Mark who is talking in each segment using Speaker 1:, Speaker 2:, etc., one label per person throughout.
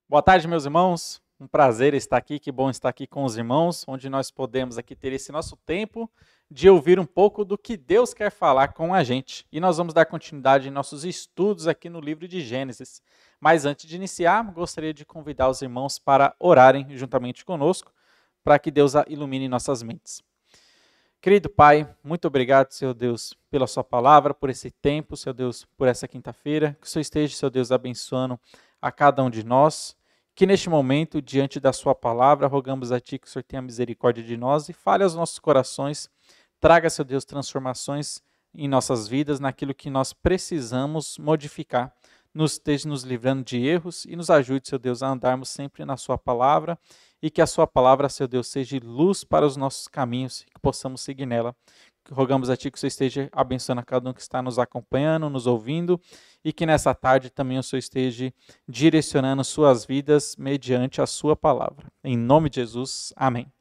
Speaker 1: Boa tarde, meus irmãos. Um prazer estar aqui, que bom estar aqui com os irmãos, onde nós podemos aqui ter esse nosso tempo de ouvir um pouco do que Deus quer falar com a gente. E nós vamos dar continuidade em nossos estudos aqui no livro de Gênesis. Mas antes de iniciar, gostaria de convidar os irmãos para orarem juntamente conosco, para que Deus ilumine nossas mentes. Querido Pai, muito obrigado, Senhor Deus, pela sua palavra, por esse tempo, Senhor Deus, por essa quinta-feira. Que o Senhor esteja, Senhor Deus, abençoando a cada um de nós. Que neste momento, diante da sua palavra, rogamos a Ti que o Senhor tenha misericórdia de nós e fale aos nossos corações. Traga, Senhor Deus, transformações em nossas vidas, naquilo que nós precisamos modificar. Esteja nos livrando de erros e nos ajude, Senhor Deus, a andarmos sempre na sua palavra e que a sua palavra, Senhor Deus, seja luz para os nossos caminhos e que possamos seguir nela. Rogamos a Ti que o Senhor esteja abençoando a cada um que está nos acompanhando, nos ouvindo, e que nessa tarde também o Senhor esteja direcionando suas vidas mediante a sua palavra. Em nome de Jesus, amém.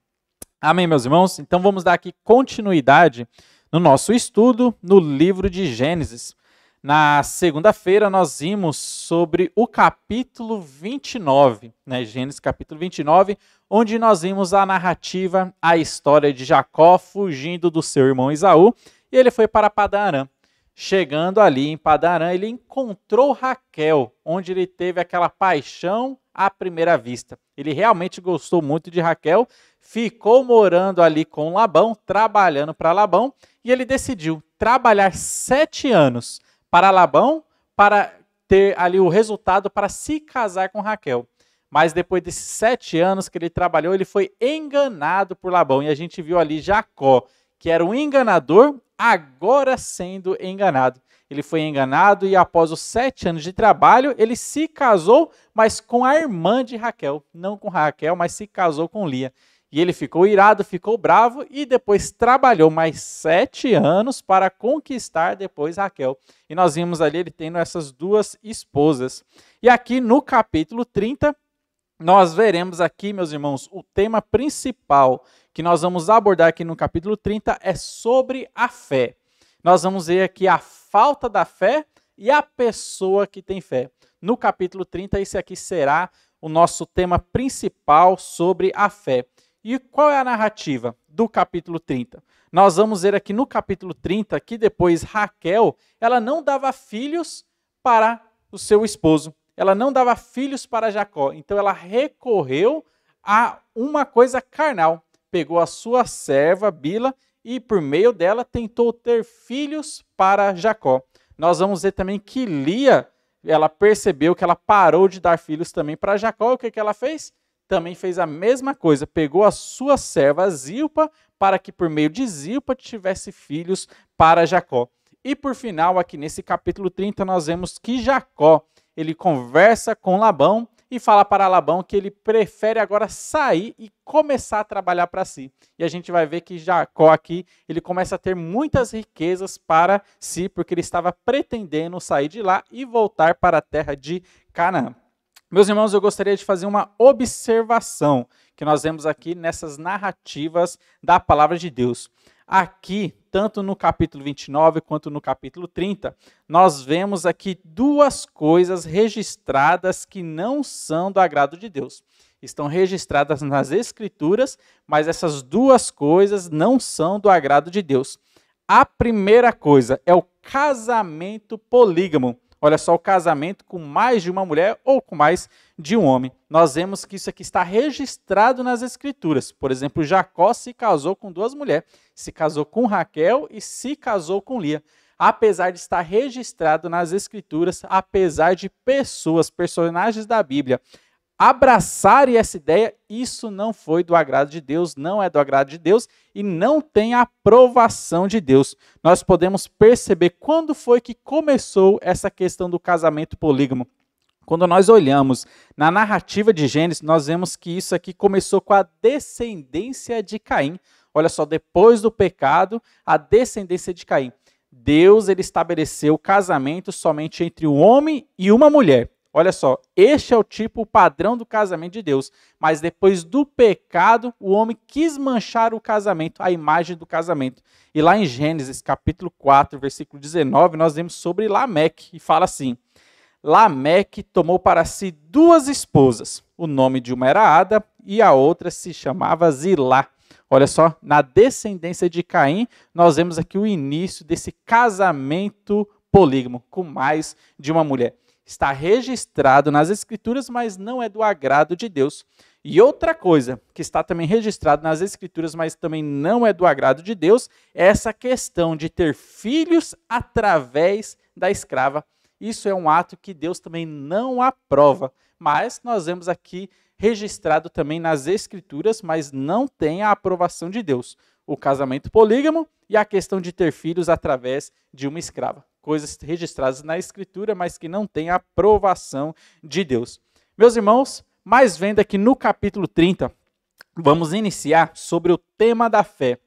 Speaker 1: Amém, meus irmãos? Então vamos dar aqui continuidade no nosso estudo no livro de Gênesis. Na segunda-feira nós vimos sobre o capítulo 29, Gênesis capítulo 29, onde nós vimos a narrativa, a história de Jacó fugindo do seu irmão Esaú, e ele foi para Padã Arã. Chegando ali em Padã Arã, ele encontrou Raquel, onde ele teve aquela paixão à primeira vista. Ele realmente gostou muito de Raquel, ficou morando ali com Labão, trabalhando para Labão, e ele decidiu trabalhar 7 anos para Labão, para ter ali o resultado para se casar com Raquel. Mas depois desses 7 anos que ele trabalhou, ele foi enganado por Labão. E a gente viu ali Jacó, que era um enganador, agora sendo enganado. Ele foi enganado e após os 7 anos de trabalho, ele se casou, mas com a irmã de Raquel. Não com Raquel, mas se casou com Lia. E ele ficou irado, ficou bravo e depois trabalhou mais 7 anos para conquistar depois Raquel. E nós vimos ali ele tendo essas 2 esposas. E aqui no capítulo 30, nós veremos aqui, meus irmãos, o tema principal que nós vamos abordar aqui no capítulo 30 é sobre a fé. Nós vamos ver aqui a falta da fé e a pessoa que tem fé. No capítulo 30, esse aqui será o nosso tema principal sobre a fé. E qual é a narrativa do capítulo 30? Nós vamos ver aqui no capítulo 30 que depois Raquel, ela não dava filhos para o seu esposo. Ela não dava filhos para Jacó. Então ela recorreu a uma coisa carnal. Pegou a sua serva, Bila, e por meio dela tentou ter filhos para Jacó. Nós vamos ver também que Lia, ela percebeu que ela parou de dar filhos também para Jacó. O que ela fez? Também fez a mesma coisa, pegou a sua serva Zilpa, para que por meio de Zilpa tivesse filhos para Jacó. E por final, aqui nesse capítulo 30, nós vemos que Jacó, ele conversa com Labão e fala para Labão que ele prefere agora sair e começar a trabalhar para si. E a gente vai ver que Jacó aqui, ele começa a ter muitas riquezas para si, porque ele estava pretendendo sair de lá e voltar para a terra de Canaã. Meus irmãos, eu gostaria de fazer uma observação que nós vemos aqui nessas narrativas da palavra de Deus. Aqui, tanto no capítulo 29 quanto no capítulo 30, nós vemos aqui 2 coisas registradas que não são do agrado de Deus. Estão registradas nas Escrituras, mas essas 2 coisas não são do agrado de Deus. A primeira coisa é o casamento polígamo. Olha só, o casamento com mais de uma mulher ou com mais de um homem. Nós vemos que isso aqui está registrado nas Escrituras. Por exemplo, Jacó se casou com 2 mulheres. Se casou com Raquel e se casou com Lia. Apesar de estar registrado nas Escrituras, apesar de pessoas, personagens da Bíblia, abraçarem essa ideia, isso não foi do agrado de Deus, não é do agrado de Deus e não tem a aprovação de Deus. Nós podemos perceber quando foi que começou essa questão do casamento polígamo. Quando nós olhamos na narrativa de Gênesis, nós vemos que isso aqui começou com a descendência de Caim. Olha só, depois do pecado, a descendência de Caim. Deus ele estabeleceu o casamento somente entre um homem e uma mulher. Olha só, este é o tipo, o padrão do casamento de Deus. Mas depois do pecado, o homem quis manchar o casamento, a imagem do casamento. E lá em Gênesis, capítulo 4, versículo 19, nós vemos sobre Lameque, e fala assim: Lameque tomou para si 2 esposas. O nome de uma era Ada e a outra se chamava Zilá. Olha só, na descendência de Caim, nós vemos aqui o início desse casamento polígamo, com mais de uma mulher. Está registrado nas Escrituras, mas não é do agrado de Deus. E outra coisa que está também registrado nas Escrituras, mas também não é do agrado de Deus, é essa questão de ter filhos através da escrava. Isso é um ato que Deus também não aprova. Mas nós vemos aqui registrado também nas Escrituras, mas não tem a aprovação de Deus. O casamento polígamo e a questão de ter filhos através de uma escrava. Coisas registradas na Escritura, mas que não tem a aprovação de Deus. Meus irmãos, mas vendo aqui no capítulo 30, vamos iniciar sobre o tema da fé.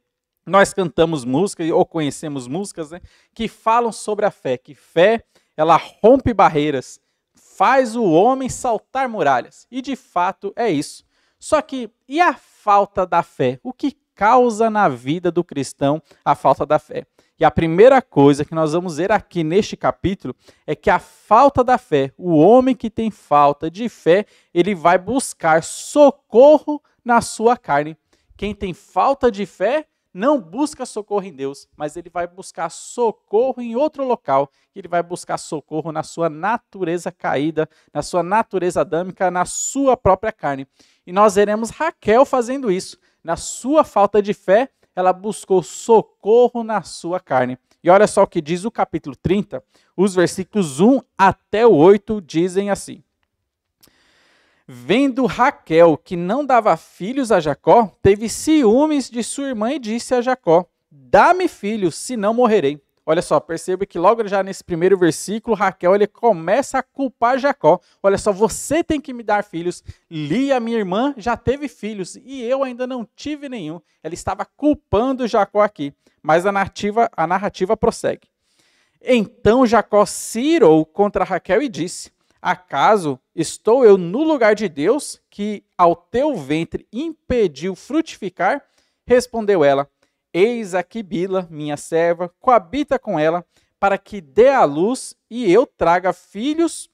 Speaker 1: Nós cantamos músicas, ou conhecemos músicas, né, que falam sobre a fé, que fé, ela rompe barreiras, faz o homem saltar muralhas. E de fato é isso. Só que, e a falta da fé? O que causa na vida do cristão a falta da fé? E a primeira coisa que nós vamos ver aqui neste capítulo é que a falta da fé, o homem que tem falta de fé, ele vai buscar socorro na sua carne. Quem tem falta de fé não busca socorro em Deus, mas ele vai buscar socorro em outro local. Ele vai buscar socorro na sua natureza caída, na sua natureza adâmica, na sua própria carne. E nós veremos Raquel fazendo isso. Na sua falta de fé, ela buscou socorro na sua carne. E olha só o que diz o capítulo 30, os versículos 1 até o 8 dizem assim. Vendo Raquel que não dava filhos a Jacó, teve ciúmes de sua irmã e disse a Jacó, dá-me filhos, senão morrerei. Olha só, perceba que logo já nesse primeiro versículo, Raquel ele começa a culpar Jacó. Olha só, você tem que me dar filhos. Lia, minha irmã, já teve filhos e eu ainda não tive nenhum. Ela estava culpando Jacó aqui, mas a narrativa prossegue. Então Jacó se irou contra Raquel e disse, acaso estou eu no lugar de Deus, que ao teu ventre impediu frutificar? Respondeu ela, eis aqui Bila, minha serva, coabita com ela, para que dê à luz e eu traga filhos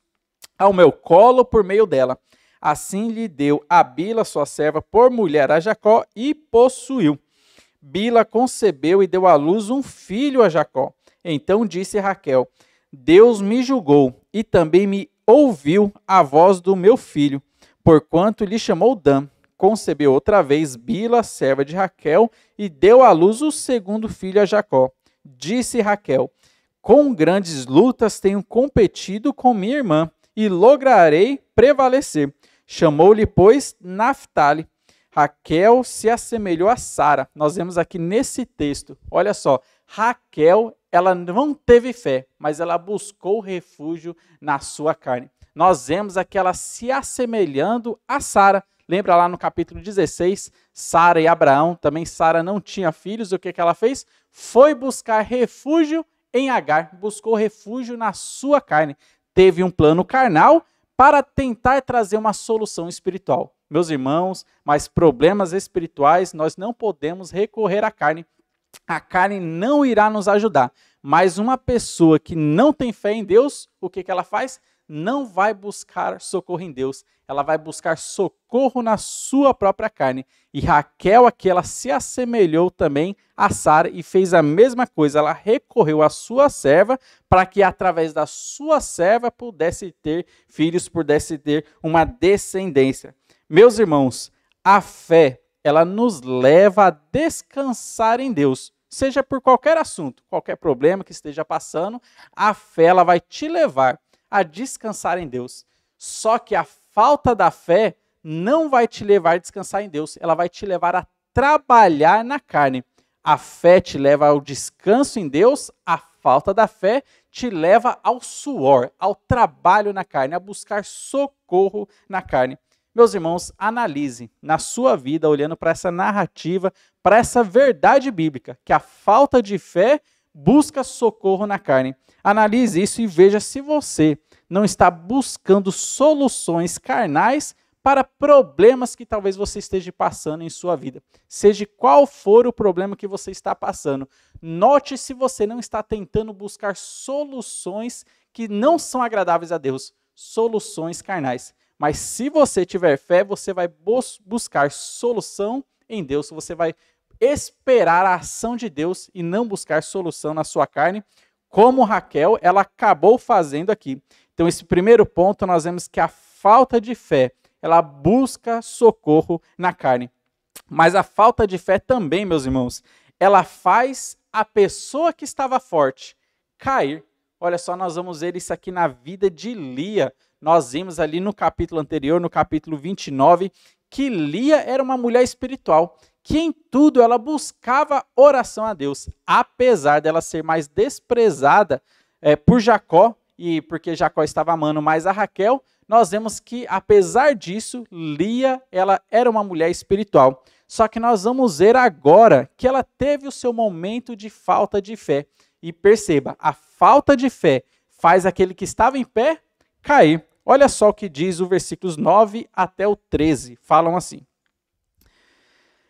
Speaker 1: ao meu colo por meio dela. Assim lhe deu a Bila, sua serva, por mulher a Jacó e possuiu. Bila concebeu e deu à luz um filho a Jacó. Então disse Raquel, Deus me julgou e também me ouviu a voz do meu filho, porquanto lhe chamou Dan. Concebeu outra vez Bila, serva de Raquel, e deu à luz o segundo filho a Jacó. Disse Raquel, com grandes lutas tenho competido com minha irmã, e lograrei prevalecer. Chamou-lhe, pois, Naphtali. Raquel se assemelhou a Sara. Nós vemos aqui nesse texto, olha só, Raquel, ela não teve fé, mas ela buscou refúgio na sua carne. Nós vemos aqui ela se assemelhando a Sara. Lembra lá no capítulo 16, Sara e Abraão, também Sara não tinha filhos, o que ela fez? Foi buscar refúgio em Agar, buscou refúgio na sua carne. Teve um plano carnal para tentar trazer uma solução espiritual. Meus irmãos, mas problemas espirituais nós não podemos recorrer à carne. A carne não irá nos ajudar, mas uma pessoa que não tem fé em Deus, o que ela faz? Não vai buscar socorro em Deus, ela vai buscar socorro na sua própria carne. E Raquel aqui, ela se assemelhou também a Sara e fez a mesma coisa, ela recorreu à sua serva para que através da sua serva pudesse ter filhos, pudesse ter uma descendência. Meus irmãos, a fé, ela nos leva a descansar em Deus, seja por qualquer assunto, qualquer problema que esteja passando, a fé ela vai te levar a descansar em Deus. Só que a falta da fé não vai te levar a descansar em Deus, ela vai te levar a trabalhar na carne. A fé te leva ao descanso em Deus, a falta da fé te leva ao suor, ao trabalho na carne, a buscar socorro na carne. Meus irmãos, analise na sua vida, olhando para essa narrativa, para essa verdade bíblica, que a falta de fé busca socorro na carne. Analise isso e veja se você não está buscando soluções carnais para problemas que talvez você esteja passando em sua vida. Seja qual for o problema que você está passando, note se você não está tentando buscar soluções que não são agradáveis a Deus, soluções carnais. Mas se você tiver fé, você vai buscar solução em Deus, você vai esperar a ação de Deus e não buscar solução na sua carne, como Raquel, ela acabou fazendo aqui. Então, esse primeiro ponto, nós vemos que a falta de fé, ela busca socorro na carne. Mas a falta de fé também, meus irmãos, ela faz a pessoa que estava forte cair. Olha só, nós vamos ver isso aqui na vida de Lia. Nós vimos ali no capítulo anterior, no capítulo 29, que Lia era uma mulher espiritual, que em tudo ela buscava oração a Deus, apesar dela ser mais desprezada por Jacó, e porque Jacó estava amando mais a Raquel, nós vemos que, apesar disso, Lia ela era uma mulher espiritual. Só que nós vamos ver agora que ela teve o seu momento de falta de fé. E perceba, a falta de fé faz aquele que estava em pé cair. Olha só o que diz o versículos 9 até o 13. Falam assim.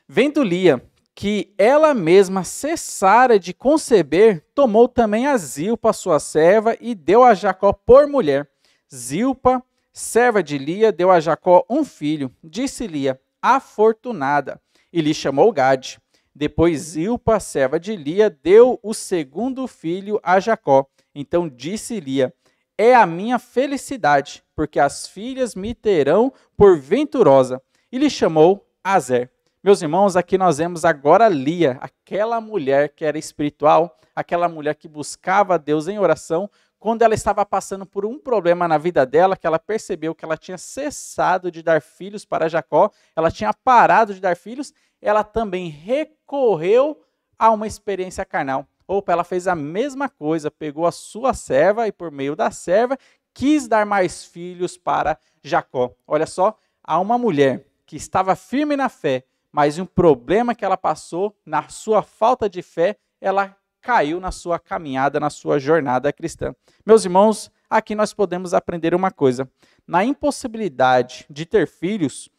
Speaker 1: Vendo Lia que ela mesma cessara de conceber, tomou também a Zilpa, sua serva, e deu a Jacó por mulher. Zilpa, serva de Lia, deu a Jacó um filho. Disse Lia, afortunada, e lhe chamou Gade. Depois Zilpa, serva de Lia, deu o segundo filho a Jacó. Então disse Lia, é a minha felicidade, porque as filhas me terão por venturosa. E lhe chamou Azer. Meus irmãos, aqui nós vemos agora Lia, aquela mulher que era espiritual, aquela mulher que buscava Deus em oração, quando ela estava passando por um problema na vida dela, que ela percebeu que ela tinha cessado de dar filhos para Jacó, ela tinha parado de dar filhos, ela também recorreu a uma experiência carnal. Opa, ela fez a mesma coisa, pegou a sua serva e por meio da serva, quis dar mais filhos para Jacó. Olha só, há uma mulher que estava firme na fé, mas um problema que ela passou, na sua falta de fé, ela caiu na sua caminhada, na sua jornada cristã. Meus irmãos, aqui nós podemos aprender uma coisa. Na impossibilidade de ter filhos,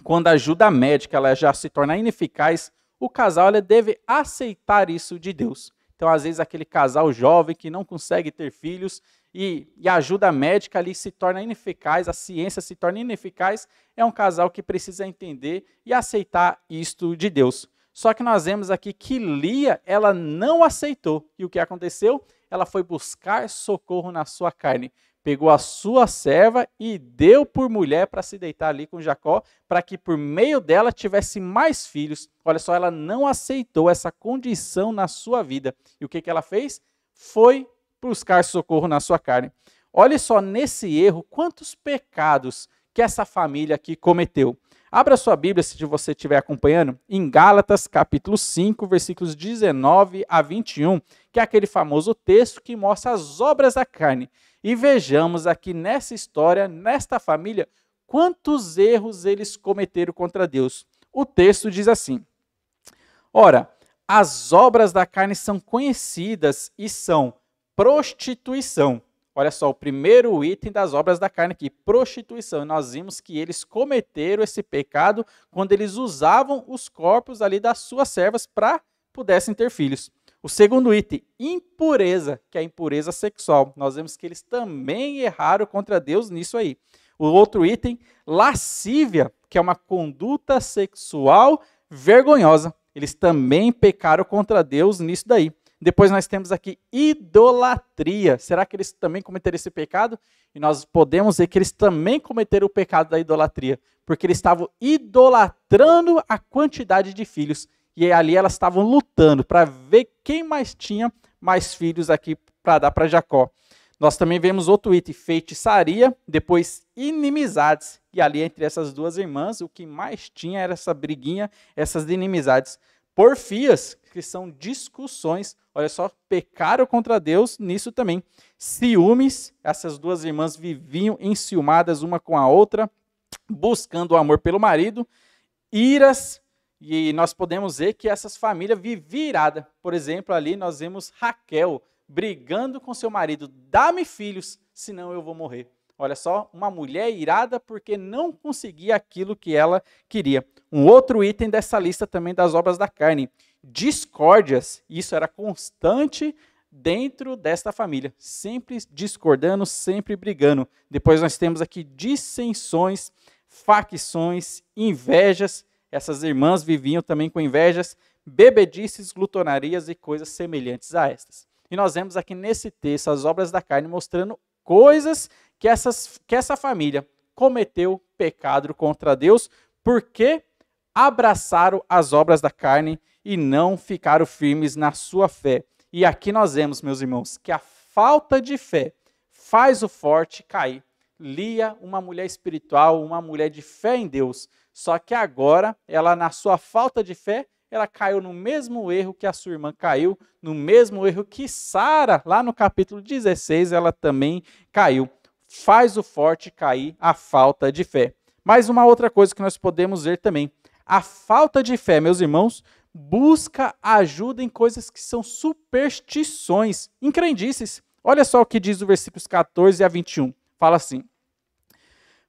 Speaker 1: quando a ajuda médica ela já se torna ineficaz, o casal deve aceitar isso de Deus. Então, às vezes, aquele casal jovem que não consegue ter filhos e a ajuda médica ali se torna ineficaz, a ciência se torna ineficaz, é um casal que precisa entender e aceitar isto de Deus. Só que nós vemos aqui que Lia, ela não aceitou. E o que aconteceu? Ela foi buscar socorro na sua carne. Pegou a sua serva e deu por mulher para se deitar ali com Jacó, para que por meio dela tivesse mais filhos. Olha só, ela não aceitou essa condição na sua vida. E o que ela fez? Foi buscar socorro na sua carne. Olha só nesse erro, quantos pecados que essa família aqui cometeu. Abra sua Bíblia, se você estiver acompanhando, em Gálatas, capítulo 5, versículos 19 a 21, que é aquele famoso texto que mostra as obras da carne. E vejamos aqui nessa história, nesta família, quantos erros eles cometeram contra Deus. O texto diz assim, ora, as obras da carne são conhecidas e são prostituição. Olha só, o primeiro item das obras da carne aqui, prostituição. E nós vimos que eles cometeram esse pecado quando eles usavam os corpos ali das suas servas para pudessem ter filhos. O segundo item, impureza, que é a impureza sexual. Nós vemos que eles também erraram contra Deus nisso aí. O outro item, lascívia, que é uma conduta sexual vergonhosa. Eles também pecaram contra Deus nisso daí. Depois nós temos aqui idolatria. Será que eles também cometeram esse pecado? E nós podemos ver que eles também cometeram o pecado da idolatria, porque eles estavam idolatrando a quantidade de filhos. E ali elas estavam lutando para ver quem mais tinha mais filhos aqui para dar para Jacó. Nós também vemos outro item, feitiçaria, depois inimizades. E ali entre essas duas irmãs, o que mais tinha era essa briguinha, essas inimizades. Porfias, que são discussões, olha só, pecaram contra Deus nisso também. Ciúmes, essas duas irmãs viviam enciumadas uma com a outra, buscando o amor pelo marido. Iras, e nós podemos ver que essas famílias viviam iradas. Por exemplo, ali nós vemos Raquel brigando com seu marido, dá-me filhos, senão eu vou morrer. Olha só, uma mulher irada porque não conseguia aquilo que ela queria. Um outro item dessa lista também das obras da carne, discórdias. Isso era constante dentro desta família, sempre discordando, sempre brigando. Depois nós temos aqui dissensões, facções, invejas. Essas irmãs viviam também com invejas, bebedices, glutonarias e coisas semelhantes a estas. E nós vemos aqui nesse texto as obras da carne mostrando coisas que essa família cometeu pecado contra Deus, porque abraçaram as obras da carne e não ficaram firmes na sua fé. E aqui nós vemos, meus irmãos, que a falta de fé faz o forte cair. Lia, uma mulher espiritual, uma mulher de fé em Deus, só que agora, ela na sua falta de fé, ela caiu no mesmo erro que a sua irmã caiu, no mesmo erro que Sara, lá no capítulo 16, ela também caiu. Faz o forte cair a falta de fé. Mas uma outra coisa que nós podemos ver também, a falta de fé, meus irmãos, busca ajuda em coisas que são superstições, increndices. Olha só o que diz o versículos 14 a 21. Fala assim: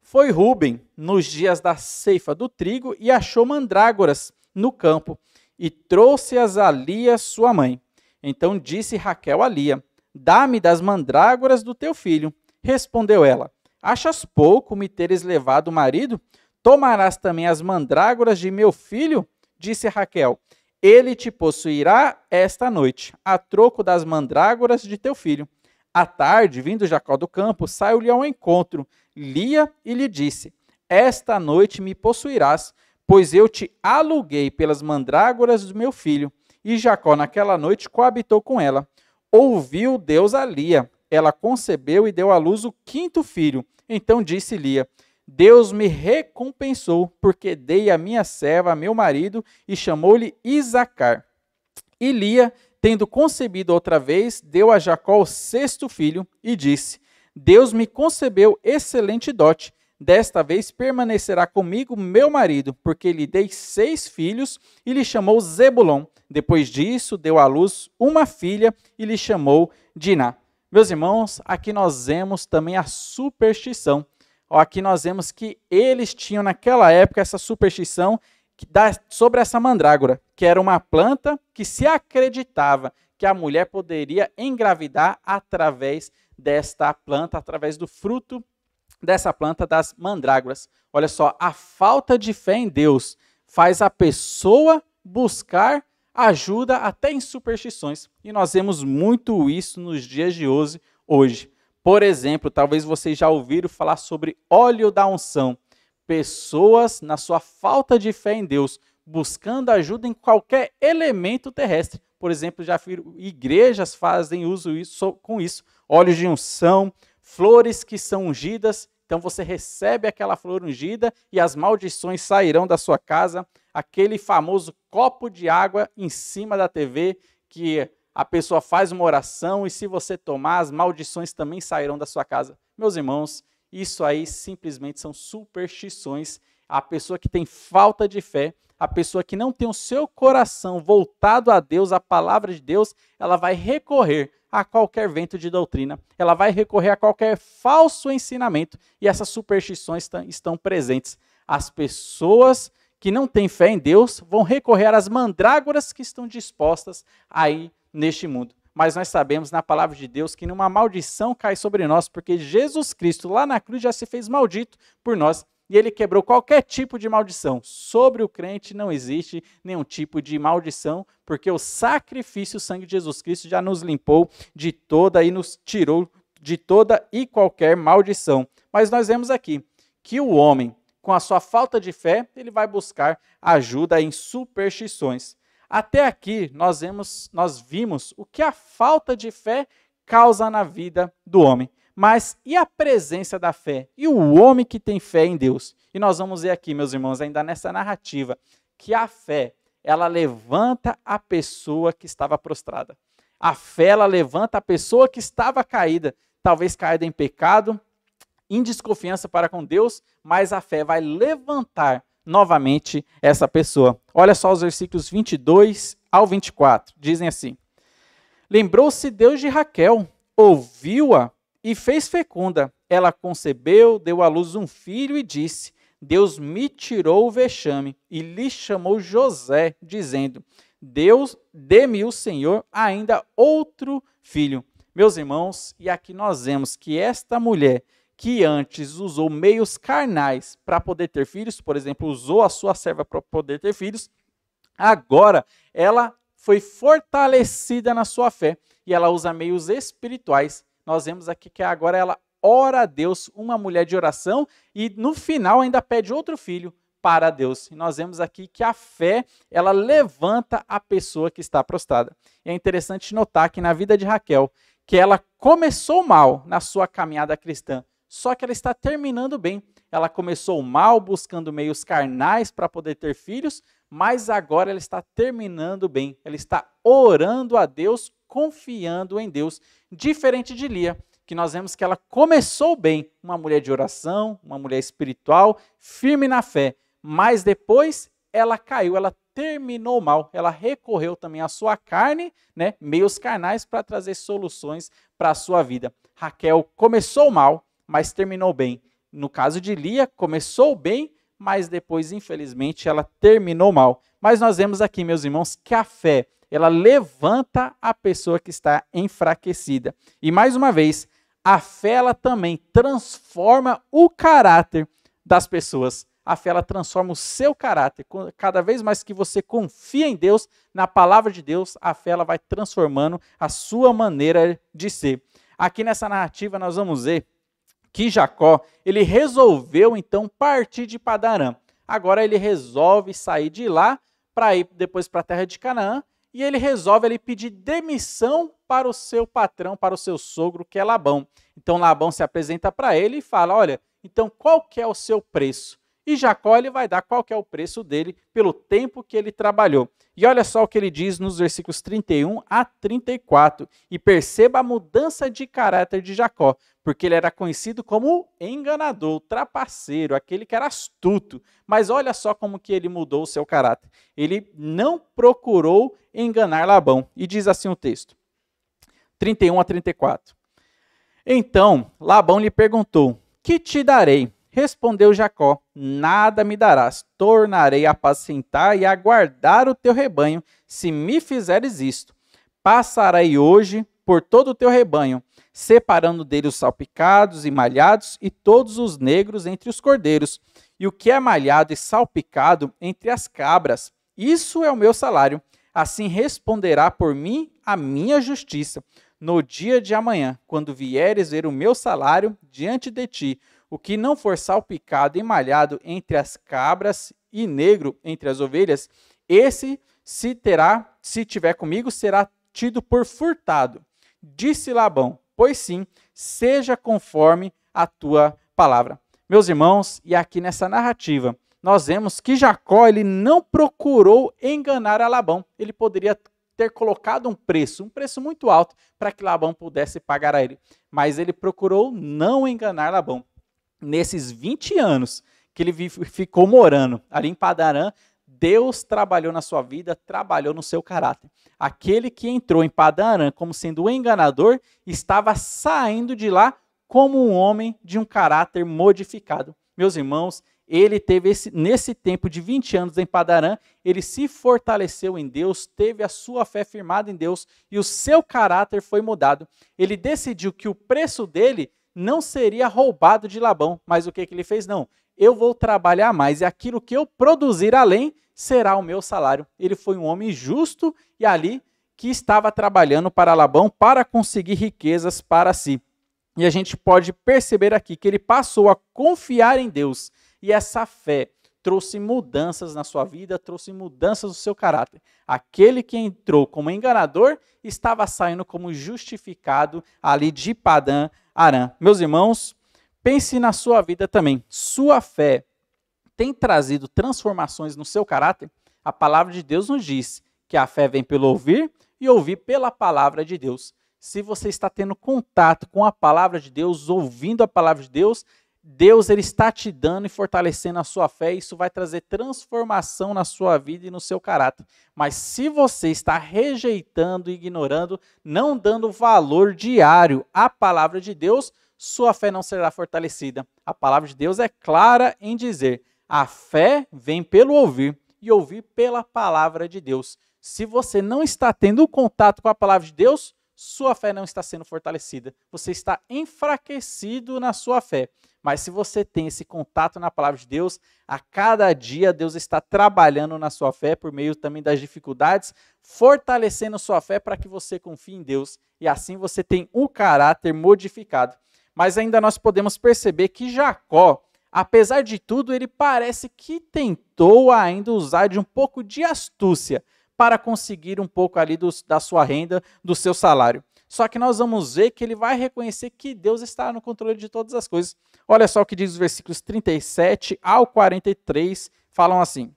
Speaker 1: foi Rúben nos dias da ceifa do trigo e achou mandrágoras no campo e trouxe-as a Lia, sua mãe. Então disse Raquel a Lia: dá-me das mandrágoras do teu filho. Respondeu ela: achas pouco me teres levado o marido? Tomarás também as mandrágoras de meu filho? Disse Raquel: ele te possuirá esta noite, a troco das mandrágoras de teu filho. À tarde, vindo Jacó do campo, saiu-lhe ao encontro Lia e lhe disse: esta noite me possuirás, pois eu te aluguei pelas mandrágoras do meu filho. E Jacó naquela noite coabitou com ela. Ouviu Deus a Lia. Ela concebeu e deu à luz o 5º filho. Então disse Lia: Deus me recompensou, porque dei a minha serva a meu marido, e chamou-lhe Isacar. E Lia, tendo concebido outra vez, deu a Jacó o 6º filho, e disse: Deus me concebeu excelente dote. Desta vez permanecerá comigo meu marido, porque lhe dei 6 filhos, e lhe chamou Zebulon. Depois disso, deu à luz uma filha, e lhe chamou Diná. Meus irmãos, aqui nós vemos também a superstição. Aqui nós vemos que eles tinham naquela época essa superstição sobre essa mandrágora, que era uma planta que se acreditava que a mulher poderia engravidar através desta planta, através do fruto dessa planta das mandrágoras. Olha só, a falta de fé em Deus faz a pessoa buscar ajuda até em superstições. E nós vemos muito isso nos dias de hoje. Por exemplo, talvez vocês já ouviram falar sobre óleo da unção. Pessoas, na sua falta de fé em Deus, buscando ajuda em qualquer elemento terrestre. Por exemplo, já viram, igrejas fazem uso com isso. Óleos de unção, flores que são ungidas. Então você recebe aquela flor ungida e as maldições sairão da sua casa. Aquele famoso copo de água em cima da TV que a pessoa faz uma oração e se você tomar, as maldições também sairão da sua casa. Meus irmãos, isso aí simplesmente são superstições. A pessoa que tem falta de fé, a pessoa que não tem o seu coração voltado a Deus, a palavra de Deus, ela vai recorrer a qualquer vento de doutrina, ela vai recorrer a qualquer falso ensinamento e essas superstições estão presentes. As pessoas que não têm fé em Deus vão recorrer às mandrágoras que estão dispostas aí neste mundo. Mas nós sabemos na palavra de Deus que nenhuma maldição cai sobre nós, porque Jesus Cristo lá na cruz já se fez maldito por nós e ele quebrou qualquer tipo de maldição. Sobre o crente não existe nenhum tipo de maldição, porque o sacrifício, o sangue de Jesus Cristo já nos limpou de toda e nos tirou de toda e qualquer maldição. Mas nós vemos aqui que o homem, com a sua falta de fé, ele vai buscar ajuda em superstições. Até aqui nós vimos o que a falta de fé causa na vida do homem. Mas e a presença da fé? E o homem que tem fé em Deus? E nós vamos ver aqui, meus irmãos, ainda nessa narrativa, que a fé, ela levanta a pessoa que estava prostrada. A fé, ela levanta a pessoa que estava caída, talvez caída em pecado, em desconfiança para com Deus, mas a fé vai levantar novamente essa pessoa. Olha só os versículos 22 ao 24. Dizem assim: lembrou-se Deus de Raquel, ouviu-a e fez fecunda. Ela concebeu, deu à luz um filho e disse: Deus me tirou o vexame, e lhe chamou José, dizendo: Deus, dê-me o Senhor ainda outro filho. Meus irmãos, e aqui nós vemos que esta mulher que antes usou meios carnais para poder ter filhos, por exemplo, usou a sua serva para poder ter filhos, agora ela foi fortalecida na sua fé e ela usa meios espirituais. Nós vemos aqui que agora ela ora a Deus, uma mulher de oração, e no final ainda pede outro filho para Deus. E nós vemos aqui que a fé, ela levanta a pessoa que está prostrada. E é interessante notar que na vida de Raquel, que ela começou mal na sua caminhada cristã, só que ela está terminando bem. Ela começou mal, buscando meios carnais para poder ter filhos, mas agora ela está terminando bem. Ela está orando a Deus, confiando em Deus. Diferente de Lia, que nós vemos que ela começou bem, uma mulher de oração, uma mulher espiritual, firme na fé, mas depois ela caiu, ela terminou mal, ela recorreu também à sua carne, né, meios carnais para trazer soluções para a sua vida. Raquel começou mal, mas terminou bem. No caso de Lia, começou bem, mas depois, infelizmente, ela terminou mal. Mas nós vemos aqui, meus irmãos, que a fé, ela levanta a pessoa que está enfraquecida. E mais uma vez, a fé, ela também transforma o caráter das pessoas. A fé, ela transforma o seu caráter. Cada vez mais que você confia em Deus, na palavra de Deus, a fé, ela vai transformando a sua maneira de ser. Aqui nessa narrativa, nós vamos ver que Jacó, ele resolveu então partir de Padã Arã. Agora ele resolve sair de lá para ir depois para a terra de Canaã, e ele resolve ele pedir demissão para o seu patrão, para o seu sogro, que é Labão. Então Labão se apresenta para ele e fala: olha, então qual que é o seu preço? E Jacó, ele vai dar qual que é o preço dele pelo tempo que ele trabalhou. E olha só o que ele diz nos versículos 31 a 34. E perceba a mudança de caráter de Jacó, porque ele era conhecido como enganador, trapaceiro, aquele que era astuto. Mas olha só como que ele mudou o seu caráter. Ele não procurou enganar Labão. E diz assim o texto, 31 a 34. Então Labão lhe perguntou: que te darei? Respondeu Jacó: nada me darás, tornarei a apacentar e a guardar o teu rebanho, se me fizeres isto. Passarei hoje por todo o teu rebanho, separando dele os salpicados e malhados e todos os negros entre os cordeiros, e o que é malhado e salpicado entre as cabras. Isso é o meu salário. Assim responderá por mim a minha justiça. No dia de amanhã, quando vieres ver o meu salário diante de ti, o que não for salpicado e malhado entre as cabras e negro entre as ovelhas, esse se tiver comigo, será tido por furtado. Disse Labão: pois sim, seja conforme a tua palavra. Meus irmãos, e aqui nessa narrativa, nós vemos que Jacó, ele não procurou enganar a Labão. Ele poderia ter colocado um preço muito alto para que Labão pudesse pagar a ele. Mas ele procurou não enganar Labão. Nesses 20 anos que ele ficou morando ali em Padã Arã, Deus trabalhou na sua vida, trabalhou no seu caráter. Aquele que entrou em Padã Arã como sendo um enganador, estava saindo de lá como um homem de um caráter modificado. Meus irmãos, ele teve nesse tempo de 20 anos em Padã Arã, ele se fortaleceu em Deus, teve a sua fé firmada em Deus e o seu caráter foi mudado. Ele decidiu que o preço dele não seria roubado de Labão, mas o que ele fez? Não, eu vou trabalhar mais e aquilo que eu produzir além será o meu salário. Ele foi um homem justo e ali que estava trabalhando para Labão para conseguir riquezas para si. E a gente pode perceber aqui que ele passou a confiar em Deus e essa fé trouxe mudanças na sua vida, trouxe mudanças no seu caráter. Aquele que entrou como enganador estava saindo como justificado ali de Padã Arã. Meus irmãos, pense na sua vida também. Sua fé tem trazido transformações no seu caráter? A palavra de Deus nos diz que a fé vem pelo ouvir e ouvir pela palavra de Deus. Se você está tendo contato com a palavra de Deus, ouvindo a palavra de Deus, Deus ele está te dando e fortalecendo a sua fé, e isso vai trazer transformação na sua vida e no seu caráter. Mas se você está rejeitando, ignorando, não dando valor diário à palavra de Deus, sua fé não será fortalecida. A palavra de Deus é clara em dizer: a fé vem pelo ouvir e ouvir pela palavra de Deus. Se você não está tendo um contato com a palavra de Deus, sua fé não está sendo fortalecida. Você está enfraquecido na sua fé. Mas se você tem esse contato na palavra de Deus, a cada dia Deus está trabalhando na sua fé por meio também das dificuldades, fortalecendo sua fé para que você confie em Deus. E assim você tem um caráter modificado. Mas ainda nós podemos perceber que Jacó, apesar de tudo, ele parece que tentou ainda usar de um pouco de astúcia para conseguir um pouco ali da sua renda, do seu salário. Só que nós vamos ver que ele vai reconhecer que Deus está no controle de todas as coisas. Olha só o que diz os versículos 37 ao 43, falam assim: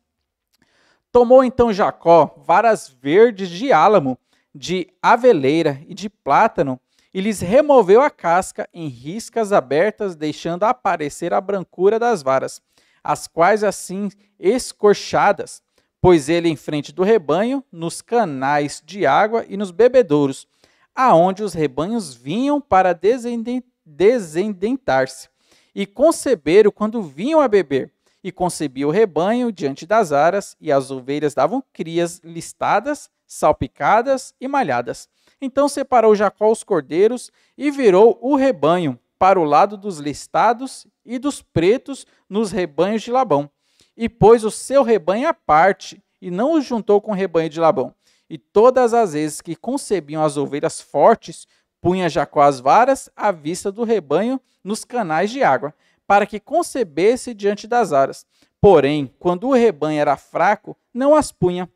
Speaker 1: Tomou então Jacó varas verdes de álamo, de aveleira e de plátano, e lhes removeu a casca em riscas abertas, deixando aparecer a brancura das varas, as quais assim escorchadas, pôs ele em frente do rebanho, nos canais de água e nos bebedouros, aonde os rebanhos vinham para desendentar-se, e conceberam quando vinham a beber. E concebia o rebanho diante das aras, e as ovelhas davam crias listadas, salpicadas e malhadas. Então separou Jacó os cordeiros e virou o rebanho para o lado dos listados e dos pretos nos rebanhos de Labão. E pôs o seu rebanho à parte, e não os juntou com o rebanho de Labão. E todas as vezes que concebiam as ovelhas fortes, punha Jacó as varas à vista do rebanho nos canais de água, para que concebesse diante das aras. Porém, quando o rebanho era fraco, não as punha.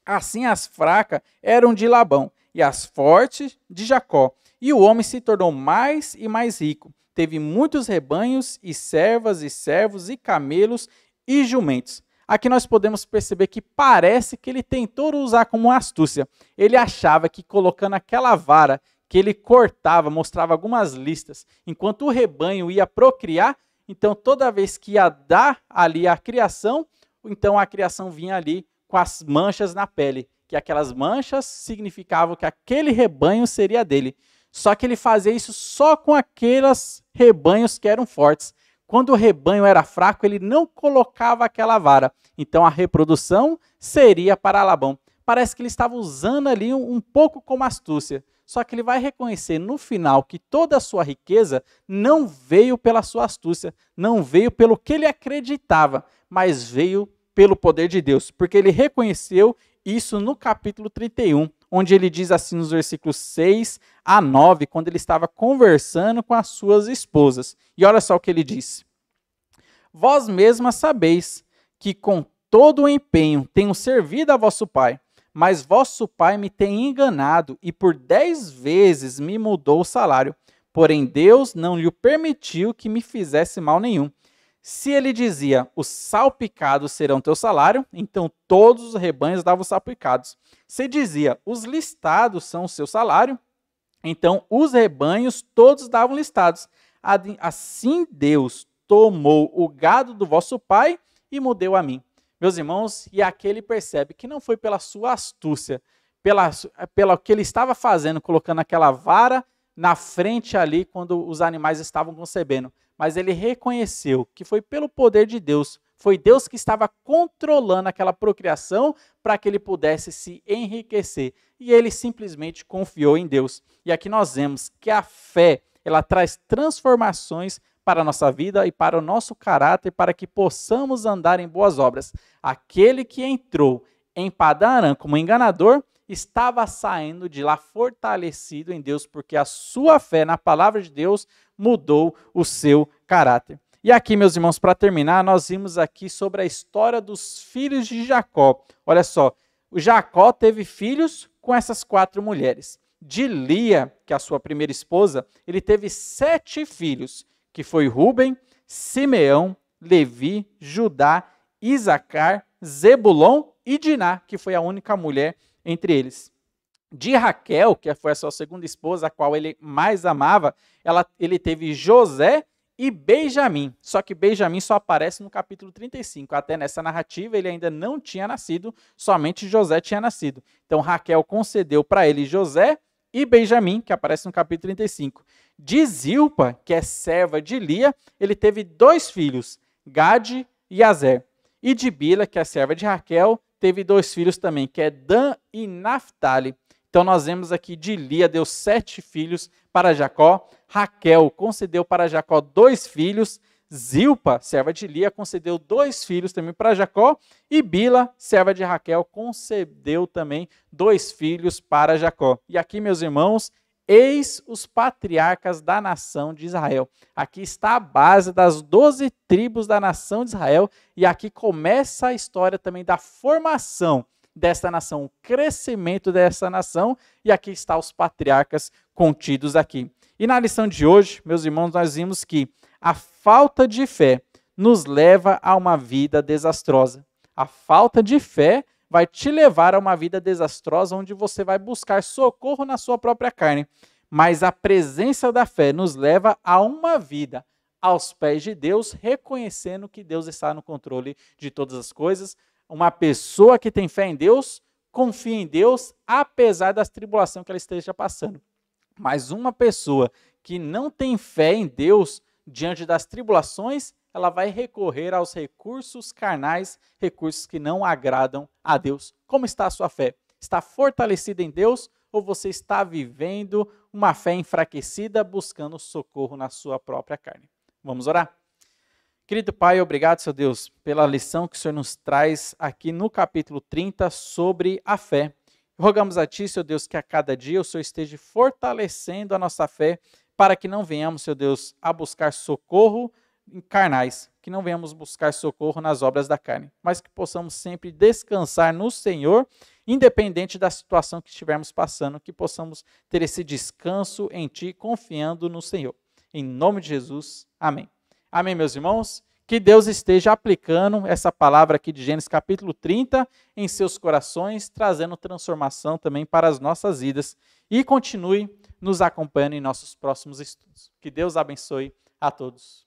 Speaker 1: Assim as fracas eram de Labão, e as fortes de Jacó. E o homem se tornou mais e mais rico. Teve muitos rebanhos, e servas, e servos, e camelos, e jumentos. Aqui nós podemos perceber que parece que ele tentou usar como uma astúcia. Ele achava que colocando aquela vara que ele cortava, mostrava algumas listas, enquanto o rebanho ia procriar, então toda vez que ia dar ali a criação, então a criação vinha ali com as manchas na pele, que aquelas manchas significavam que aquele rebanho seria dele. Só que ele fazia isso só com aqueles rebanhos que eram fortes. Quando o rebanho era fraco, ele não colocava aquela vara. Então a reprodução seria para Labão. Parece que ele estava usando ali um pouco como astúcia. Só que ele vai reconhecer no final que toda a sua riqueza não veio pela sua astúcia, não veio pelo que ele acreditava, mas veio pelo poder de Deus. Porque ele reconheceu isso no capítulo 31, onde ele diz assim nos versículos 6 a 9, quando ele estava conversando com as suas esposas. E olha só o que ele diz: Vós mesmas sabeis que com todo o empenho tenho servido a vosso pai, mas vosso pai me tem enganado e por 10 vezes me mudou o salário. Porém Deus não lhe permitiu que me fizesse mal nenhum. Se ele dizia, os salpicados serão teu salário, então todos os rebanhos davam salpicados. Se dizia, os listados são o seu salário, então os rebanhos todos davam listados. Assim Deus tomou o gado do vosso pai e mudou a mim. Meus irmãos, e aqui ele percebe que não foi pela sua astúcia, pelo que ele estava fazendo, colocando aquela vara na frente ali quando os animais estavam concebendo, mas ele reconheceu que foi pelo poder de Deus, foi Deus que estava controlando aquela procriação para que ele pudesse se enriquecer. E ele simplesmente confiou em Deus. E aqui nós vemos que a fé, ela traz transformações para a nossa vida e para o nosso caráter, para que possamos andar em boas obras. Aquele que entrou em Padã Arã como enganador, estava saindo de lá fortalecido em Deus, porque a sua fé na palavra de Deus mudou o seu caráter. E aqui, meus irmãos, para terminar, nós vimos aqui sobre a história dos filhos de Jacó. Olha só, o Jacó teve filhos com essas 4 mulheres. De Lia, que é a sua primeira esposa, ele teve 7 filhos, que foi Rúben, Simeão, Levi, Judá, Isacar, Zebulon e Diná, que foi a única mulher entre eles. De Raquel, que foi a sua segunda esposa, a qual ele mais amava, ele teve José e Benjamim. Só que Benjamim só aparece no capítulo 35. Até nessa narrativa ele ainda não tinha nascido, somente José tinha nascido. Então Raquel concedeu para ele José e Benjamim, que aparece no capítulo 35. De Zilpa, que é serva de Lia, ele teve 2 filhos, Gade e Azer. E de Bila, que é serva de Raquel, teve 2 filhos também, que é Dan e Naphtali. Então nós vemos aqui de Lia deu 7 filhos para Jacó. Raquel concedeu para Jacó 2 filhos. Zilpa, serva de Lia, concedeu 2 filhos também para Jacó. E Bila, serva de Raquel, concedeu também 2 filhos para Jacó. E aqui, meus irmãos, eis os patriarcas da nação de Israel. Aqui está a base das 12 tribos da nação de Israel. E aqui começa a história também da formação desta nação, o crescimento dessa nação, e aqui estão os patriarcas contidos aqui. E na lição de hoje, meus irmãos, nós vimos que a falta de fé nos leva a uma vida desastrosa. A falta de fé vai te levar a uma vida desastrosa, onde você vai buscar socorro na sua própria carne. Mas a presença da fé nos leva a uma vida aos pés de Deus, reconhecendo que Deus está no controle de todas as coisas. Uma pessoa que tem fé em Deus, confia em Deus, apesar das tribulações que ela esteja passando. Mas uma pessoa que não tem fé em Deus, diante das tribulações, ela vai recorrer aos recursos carnais, recursos que não agradam a Deus. Como está a sua fé? Está fortalecida em Deus ou você está vivendo uma fé enfraquecida, buscando socorro na sua própria carne? Vamos orar? Querido Pai, obrigado, Senhor Deus, pela lição que o Senhor nos traz aqui no capítulo 30 sobre a fé. Rogamos a Ti, Senhor Deus, que a cada dia o Senhor esteja fortalecendo a nossa fé, para que não venhamos, Senhor Deus, a buscar socorro em carnais, que não venhamos buscar socorro nas obras da carne, mas que possamos sempre descansar no Senhor, independente da situação que estivermos passando, que possamos ter esse descanso em Ti, confiando no Senhor. Em nome de Jesus, amém. Amém, meus irmãos? Que Deus esteja aplicando essa palavra aqui de Gênesis capítulo 30 em seus corações, trazendo transformação também para as nossas vidas. E continue nos acompanhando em nossos próximos estudos. Que Deus abençoe a todos.